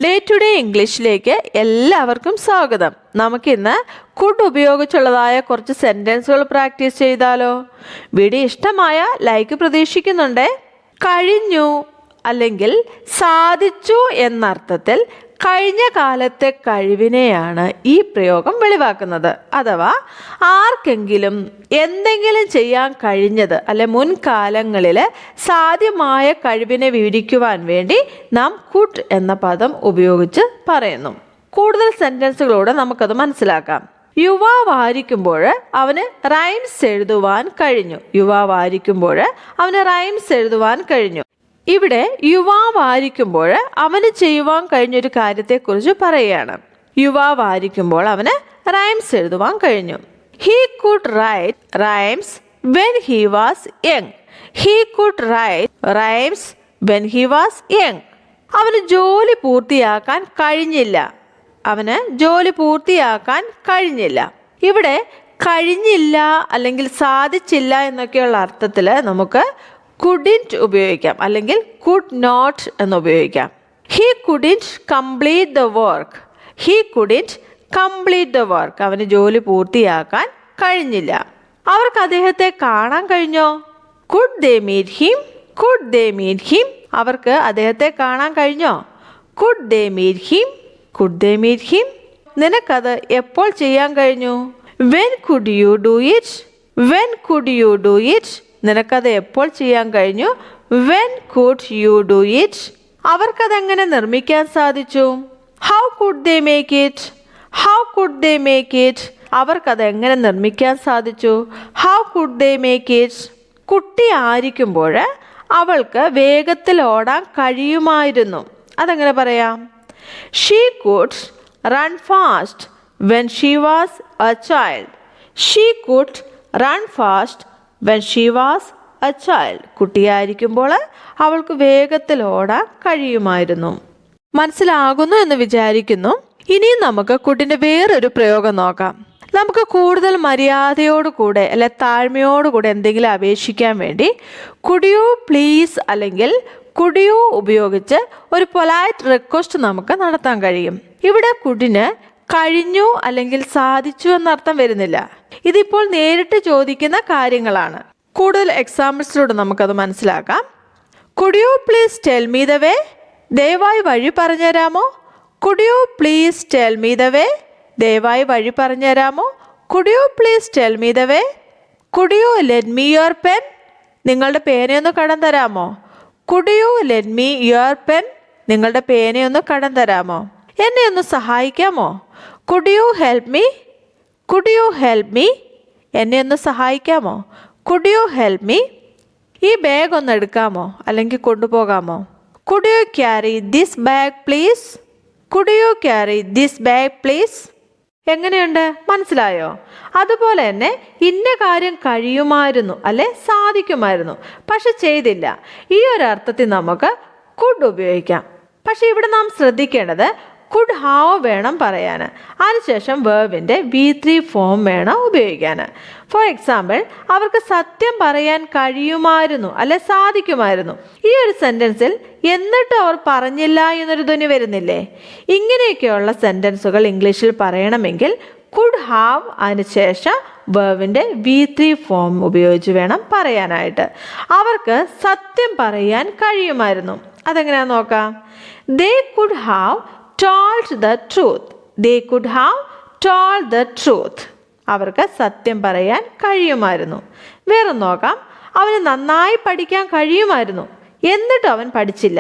Day to day ഇംഗ്ലീഷിലേക്ക് എല്ലാവർക്കും സ്വാഗതം. നമുക്കിന്ന് കുഡ് ഉപയോഗിച്ചുള്ളതായ കുറച്ച് സെൻറ്റൻസുകൾ പ്രാക്ടീസ് ചെയ്താലോ? വീഡിയോ ഇഷ്ടമായ ലൈക്ക് പ്രതീക്ഷിക്കുന്നുണ്ട്. കഴിഞ്ഞു അല്ലെങ്കിൽ സാധിച്ചു എന്നർത്ഥത്തിൽ കഴിഞ്ഞ കാലത്തെ കഴിവിനെയാണ് ഈ പ്രയോഗം വെളിവാക്കുന്നത്. അഥവാ ആർക്കെങ്കിലും എന്തെങ്കിലും ചെയ്യാൻ കഴിഞ്ഞത് അല്ലെ മുൻകാലങ്ങളിൽ സാധ്യമായ കഴിവിനെ വിവരിക്കുവാൻ വേണ്ടി നാം കുഡ് എന്ന പദം ഉപയോഗിച്ച് പറയുന്നു. കൂടുതൽ സെൻറ്റൻസുകളോടെ നമുക്കത് മനസ്സിലാക്കാം. യുവാവായിരിക്കുമ്പോൾ അവന് റൈംസ് എഴുതുവാൻ കഴിഞ്ഞു. യുവാവായിരിക്കുമ്പോൾ അവന് റൈംസ് എഴുതുവാൻ കഴിഞ്ഞു. ഇവിടെ യുവാവായിരിക്കുമ്പോൾ അവന് ചെയ്യുവാൻ കഴിഞ്ഞൊരു കാര്യത്തെക്കുറിച്ച് പറയുകയാണ്. യുവാവായിരിക്കുമ്പോൾ അവന് റൈംസ് എഴുതുവാൻ കഴിഞ്ഞു. He could write rhymes when he was young. He could write rhymes when he was young. അവന് ജോലി പൂർത്തിയാക്കാൻ കഴിഞ്ഞില്ല. അവന് ജോലി പൂർത്തിയാക്കാൻ കഴിഞ്ഞില്ല. ഇവിടെ കഴിഞ്ഞില്ല അല്ലെങ്കിൽ സാധിച്ചില്ല എന്നൊക്കെയുള്ള അർത്ഥത്തിൽ നമുക്ക് couldn't ഉപയോഗിക്കാം, അല്ലെങ്കിൽ could not എന്ന് ഉപയോഗിക്കാം. He couldn't complete the work. He couldn't complete the work. അവന് ജോലി പൂർത്തിയാക്കാൻ കഴിഞ്ഞില്ല. അവർക്ക് അദ്ദേഹത്തെ കാണാൻ കഴിഞ്ഞോ? Could they meet him? Could they meet him? അവർക്ക് അദ്ദേഹത്തെ കാണാൻ കഴിഞ്ഞോ? Could they meet him? Could they meet him? നിനക്കത് എപ്പോൾ ചെയ്യാൻ കഴിഞ്ഞു? When could you do it? When could you do it? നിനക്കത് എപ്പോൾ ചെയ്യാൻ കഴിഞ്ഞു? When could you do it? അവർക്കതെങ്ങനെ നിർമ്മിക്കാൻ സാധിച്ചു? How could they make it? How could they make it? അവർക്കത് എങ്ങനെ നിർമ്മിക്കാൻ സാധിച്ചു? How could they make it? കുട്ടി ആയിരിക്കുമ്പോൾ അവൾക്ക് വേഗത്തിൽ ഓടാൻ കഴിയുമായിരുന്നു. അതെങ്ങനെ പറയാം? She could run fast when she was a child. She could run fast when she was a child. കുട്ടിയായിരിക്കുമ്പോൾ അവൾക്ക് വേഗത്തിൽ ഓടാൻ കഴിയുമായിരുന്നു. മനസ്സിലാകുന്നു എന്ന് വിചാരിക്കുന്നു. ഇനിയും നമുക്ക് കുട്ടിൻ്റെ വേറൊരു പ്രയോഗം നോക്കാം. നമുക്ക് കൂടുതൽ മര്യാദയോടുകൂടെ അല്ലെ താഴ്മയോടുകൂടെ എന്തെങ്കിലും അപേക്ഷിക്കാൻ വേണ്ടി കുഡ് യു പ്ലീസ് അല്ലെങ്കിൽ കുഡ് യു ഉപയോഗിച്ച് ഒരു പൊലൈറ്റ് റിക്വസ്റ്റ് നമുക്ക് നടത്താൻ കഴിയും. ഇവിടെ കുഡിന് കഴിഞ്ഞു അല്ലെങ്കിൽ സാധിച്ചു എന്നർത്ഥം വരുന്നില്ല. ഇതിപ്പോൾ നേരിട്ട് ചോദിക്കുന്ന കാര്യങ്ങളാണ്. കൂടുതൽ എക്സാമ്പിൾസിലൂടെ നമുക്കത് മനസ്സിലാക്കാം. Could you please tell me the way? ദയവായി വഴി പറഞ്ഞുതരാമോ? Could you please tell me the way? ദയവായി വഴി പറഞ്ഞുതരാമോ? Could you please tell me the way? Could you let me your pen? നിങ്ങളുടെ പേനയൊന്ന് കടം തരാമോ? Could you let me your pen? നിങ്ങളുടെ പേനയൊന്ന് കടം തരാമോ? എന്നെ ഒന്ന് സഹായിക്കാമോ? Could you help me? Could you help me? എന്നെ ഒന്ന് സഹായിക്കാമോ? Could you help me? ഈ ബാഗ് ഒന്ന് എടുക്കാമോ അല്ലെങ്കിൽ കൊണ്ടുപോകാമോ? Could you carry this bag please? Could you carry this bag please? എങ്ങനെയുണ്ട്? മനസ്സിലായോ? അതുപോലെ തന്നെ ഇന്ന കാര്യം കഴിയുമായിരുന്നു അല്ലെ സാധിക്കുമായിരുന്നു, പക്ഷെ ചെയ്തില്ല. ഈ ഒരു അർത്ഥത്തിൽ നമുക്ക് കുഡ് ഉപയോഗിക്കാം. പക്ഷെ ഇവിടെ നാം ശ്രദ്ധിക്കേണ്ടത് കുഡ് ഹാവ് വേണം പറയാൻ. അതിനുശേഷം വേർബിൻ്റെ V3 ഫോം വേണം ഉപയോഗിക്കാൻ. ഫോർ എക്സാമ്പിൾ, അവർക്ക് സത്യം പറയാൻ കഴിയുമായിരുന്നു അല്ലെ സാധിക്കുമായിരുന്നു. ഈ ഒരു സെൻറ്റൻസിൽ എന്നിട്ട് അവർ പറഞ്ഞില്ല എന്നൊരു ധ്വനി വരുന്നില്ലേ? ഇങ്ങനെയൊക്കെയുള്ള സെൻറ്റൻസുകൾ ഇംഗ്ലീഷിൽ പറയണമെങ്കിൽ കുഡ് ഹാവ് അതിനുശേഷം വേർബിൻ്റെ V3 ഫോം ഉപയോഗിച്ച് വേണം പറയാനായിട്ട്. അവർക്ക് സത്യം പറയാൻ കഴിയുമായിരുന്നു. അതെങ്ങനെയാണെന്ന് നോക്കാം. They could have told the truth. They could have told the truth. അവർക്ക് സത്യം പറയാൻ കഴിയുമായിരുന്നു. വേറെ നോക്കാം. അവന് നന്നായി പഠിക്കാൻ കഴിയുമായിരുന്നു, എന്നിട്ട് അവൻ പഠിച്ചില്ല.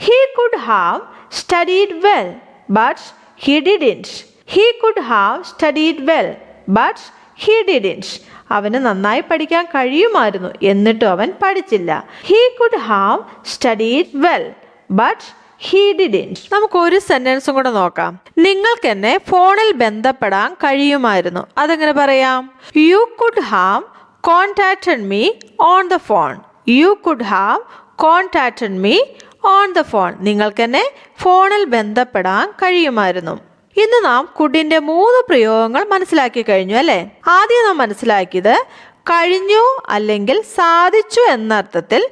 He could have studied well, but he didn't. He could have studied well, but he didn't. അവന് നന്നായി പഠിക്കാൻ കഴിയുമായിരുന്നു, എന്നിട്ടും അവൻ പഠിച്ചില്ല. He could have studied well, but he didn't. നമുക്ക് ഒരു സെന്റൻസും കൂടെ നോക്കാം. നിങ്ങൾക്ക് എന്നെ ഫോണിൽ ബന്ധപ്പെടാൻ കഴിയുമായിരുന്നു. അതെങ്ങനെ പറയാം? You could have contacted me on the phone. You could have contacted me on the phone. നിങ്ങൾക്ക് എന്നെ ഫോണിൽ ബന്ധപ്പെടാൻ കഴിയുമായിരുന്നു. ഇന്ന് നാം കുഡിൻ്റെ 3 പ്രയോഗങ്ങൾ മനസ്സിലാക്കി കഴിഞ്ഞു അല്ലേ? ആദ്യം നാം മനസ്സിലാക്കിയത് കഴിഞ്ഞു അല്ലെങ്കിൽ സാധിച്ചു എന്നർത്ഥത്തിൽ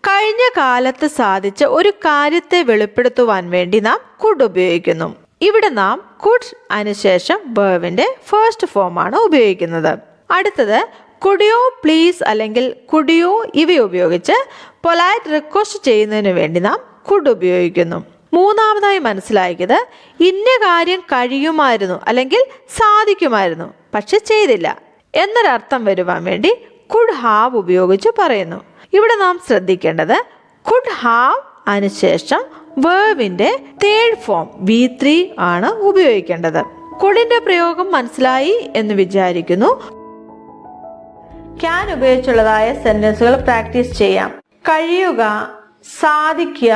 കഴിഞ്ഞ കാലത്ത് സാധിച്ച ഒരു കാര്യത്തെ വെളിപ്പെടുത്തുവാൻ വേണ്ടി നാം കുഡ് ഉപയോഗിക്കുന്നു. ഇവിടെ നാം കുഡ് അതിനുശേഷം വേർബിന്റെ ഫസ്റ്റ് ഫോമാണ് ഉപയോഗിക്കുന്നത്. അടുത്തത് കുഡ് യു പ്ലീസ് അല്ലെങ്കിൽ കുഡ് യു ഇവ ഉപയോഗിച്ച് പൊലൈറ്റ് റിക്വസ്റ്റ് ചെയ്യുന്നതിന് വേണ്ടി നാം കുഡ് ഉപയോഗിക്കുന്നു. മൂന്നാമതായി മനസ്സിലാക്കിയത് ഇന്ന കാര്യം കഴിയുമായിരുന്നു അല്ലെങ്കിൽ സാധിക്കുമായിരുന്നു പക്ഷെ ചെയ്തില്ല എന്നൊരർത്ഥം വരുവാൻ വേണ്ടി കുഡ് ഹാവ് ഉപയോഗിച്ച് പറയുന്നു. ഇവിടെ നാം ശ്രദ്ധിക്കേണ്ടത് കുഡ് ഹാവ് അതിനുശേഷം വേർബിന്റെ തേർഡ് ഫോം V3 ആണ് ഉപയോഗിക്കേണ്ടത്. കുഡിന്റെ പ്രയോഗം മനസ്സിലായി എന്ന് വിചാരിക്കുന്നു. ക്യാൻ ഉപയോഗിച്ചുള്ളതായ സെന്റൻസുകൾ പ്രാക്ടീസ് ചെയ്യാം. കഴിയുക, സാധിക്കുക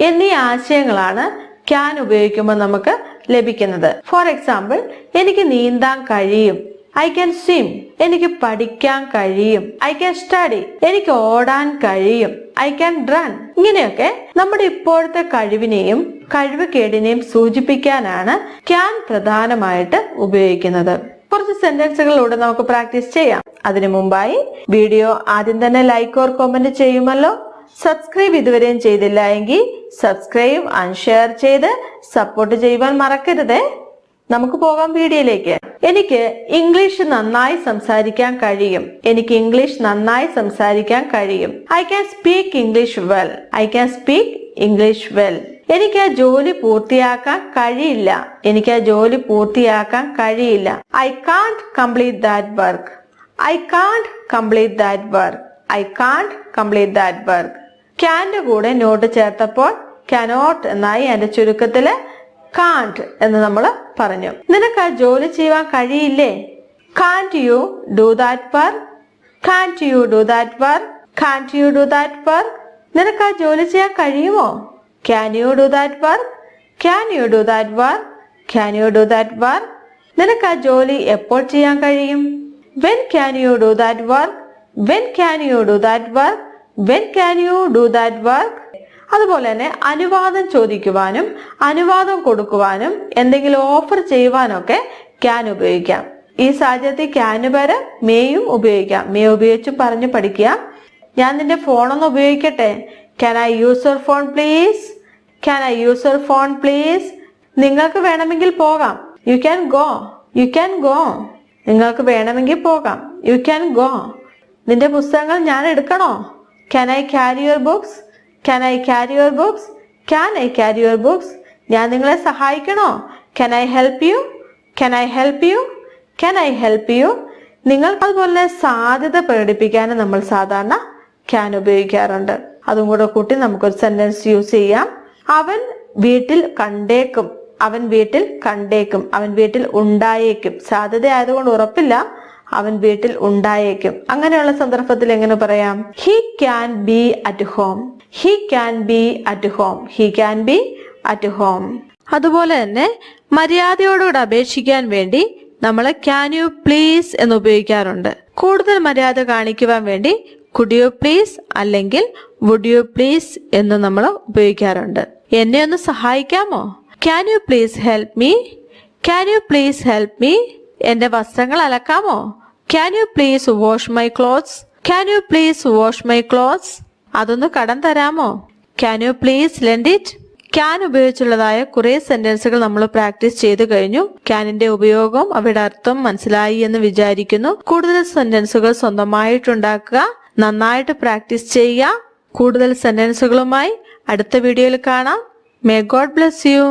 എന്നീ ആശയങ്ങളാണ് ക്യാൻ ഉപയോഗിക്കുമ്പോൾ നമുക്ക് ലഭിക്കുന്നത്. ഫോർ എക്സാമ്പിൾ, എനിക്ക് നീന്താൻ കഴിയും, ഐ ക്യാൻ സ്വിം. എനിക്ക് പഠിക്കാൻ കഴിയും, ഐ ക്യാൻ സ്റ്റഡി. എനിക്ക് ഓടാൻ കഴിയും, ഐ ക്യാൻ റൺ. ഇങ്ങനെയൊക്കെ നമ്മുടെ ഇപ്പോഴത്തെ കഴിവിനെയും കഴിവുകേടിനെയും സൂചിപ്പിക്കാനാണ് ക്യാൻ പ്രധാനമായിട്ട് ഉപയോഗിക്കുന്നത്. കുറച്ച് സെന്റൻസുകളിലൂടെ നമുക്ക് പ്രാക്ടീസ് ചെയ്യാം. അതിനു മുമ്പായി വീഡിയോ ആദ്യം തന്നെ ലൈക്ക് ഓർ കമന്റ് ചെയ്യുമല്ലോ. സബ്സ്ക്രൈബ് ഇതുവരെയും ചെയ്തില്ല എങ്കിൽ സബ്സ്ക്രൈബ് ആൻഡ് ഷെയർ ചെയ്ത് സപ്പോർട്ട് ചെയ്യുവാൻ മറക്കരുതേ. നമുക്ക് പോകാം വീഡിയോയിലേക്ക്. എനിക്ക് ഇംഗ്ലീഷ് നന്നായി സംസാരിക്കാൻ കഴിയും, എനിക്ക് ഇംഗ്ലീഷ് നന്നായി സംസാരിക്കാൻ കഴിയും. I can speak English well, I can speak English well. എനിക്ക് ആ ജോലി പൂർത്തിയാക്കാൻ കഴിയില്ല, എനിക്ക് ആ ജോലി പൂർത്തിയാക്കാൻ കഴിയില്ല. I can't complete that work, I can't complete that work, I can't complete that work. ക്യാന്റെ കൂടെ നോട്ട് ചേർത്തപ്പോൾ cannot എന്നായി. അതിന്റെ ചുരുക്കത്തില് can't എന്ന് നമ്മൾ പറഞ്ഞു. നിനക്ക് ആ ജോലി ചെയ്യാൻ കഴിയില്ലേ? Can't you do that work? Can't you do that work? Can't you do that work? നിനക്ക് ആ ജോലി ചെയ്യാൻ കഴിയുമോ? Can you do that work? Can you do that work? Can you do that work? നിനക്ക് ആ ജോലി എപ്പോൾ ചെയ്യാൻ കഴിയും? When can you do that work? When can you do that work? When can you do that work? അതുപോലെ തന്നെ അനുവാദം ചോദിക്കുവാനും അനുവാദം കൊടുക്കുവാനും എന്തെങ്കിലും ഓഫർ ചെയ്യുവാനൊക്കെ ക്യാൻ ഉപയോഗിക്കാം. ഈ സാഹചര്യത്തിൽ ക്യാന് പകരം മേയും ഉപയോഗിക്കാം. മേ ഉപയോഗിച്ചും പറഞ്ഞു പഠിക്കുക. ഞാൻ നിന്റെ ഫോണൊന്ന് ഉപയോഗിക്കട്ടെ? Can I use your phone please? Can I use your phone please? നിങ്ങൾക്ക് വേണമെങ്കിൽ പോകാം. You can go. You can go. നിങ്ങൾക്ക് വേണമെങ്കിൽ പോകാം. You can go. നിന്റെ പുസ്തകങ്ങൾ ഞാൻ എടുക്കണോ? Can I carry your books? Can I carry your books? Can I carry your books? ഞാൻ നിങ്ങളെ സഹായിക്കണോ? Can I help you? Can I help you? Can I help you? നിങ്ങൾ അതുപോലെ സാധ്യത പ്രകടിപ്പിക്കാൻ നമ്മൾ സാധാരണ can ഉപയോഗിക്കാറുണ്ട്. അതും കൂടെ കൂട്ടി നമുക്കൊരു സെന്റൻസ് യൂസ് ചെയ്യാം. അവൻ വീട്ടിൽ കണ്ടേക്കും, അവൻ വീട്ടിൽ കണ്ടേക്കും, അവൻ വീട്ടിൽ ഉണ്ടായേക്കും. സാധ്യത ആയതുകൊണ്ട് ഉറപ്പില്ല, അവൻ വീട്ടിൽ ഉണ്ടായേക്കും. അങ്ങനെയുള്ള സന്ദർഭത്തിൽ എങ്ങനെ പറയാം? He can be at home. He can be at home. He can be at home. അതുപോലെ തന്നെ മര്യാദയോടുകൂടെ അപേക്ഷിക്കാൻ വേണ്ടി നമ്മൾ can you please എന്ന് ഉപയോഗിക്കാറുണ്ട്. കൂടുതൽ മര്യാദ കാണിക്കുവാൻ വേണ്ടി could you please അല്ലെങ്കിൽ would you please എന്ന് നമ്മൾ ഉപയോഗിക്കാറുണ്ട്. എന്നെ ഒന്ന് സഹായിക്കാമോ? Can you please help me? Can you please help me? എന്റെ വസ്ത്രങ്ങൾ അലക്കാമോ? Can you please wash my clothes? Can you please wash my clothes? അതൊന്ന് കടം തരാമോ? Can you please lend it? Can ഉപയോഗിച്ചുള്ളതായ കുറെ സെന്റൻസുകൾ നമ്മൾ പ്രാക്ടീസ് ചെയ്തു കഴിഞ്ഞു. ക്യാനിന്റെ ഉപയോഗം അവയുടെ അർത്ഥം മനസ്സിലായി എന്ന് വിചാരിക്കുന്നു. കൂടുതൽ സെന്റൻസുകൾ സ്വന്തമായിട്ടുണ്ടാക്കുക, നന്നായിട്ട് പ്രാക്ടീസ് ചെയ്യുക. കൂടുതൽ സെന്റൻസുകളുമായി അടുത്ത വീഡിയോയിൽ കാണാം. May God bless you.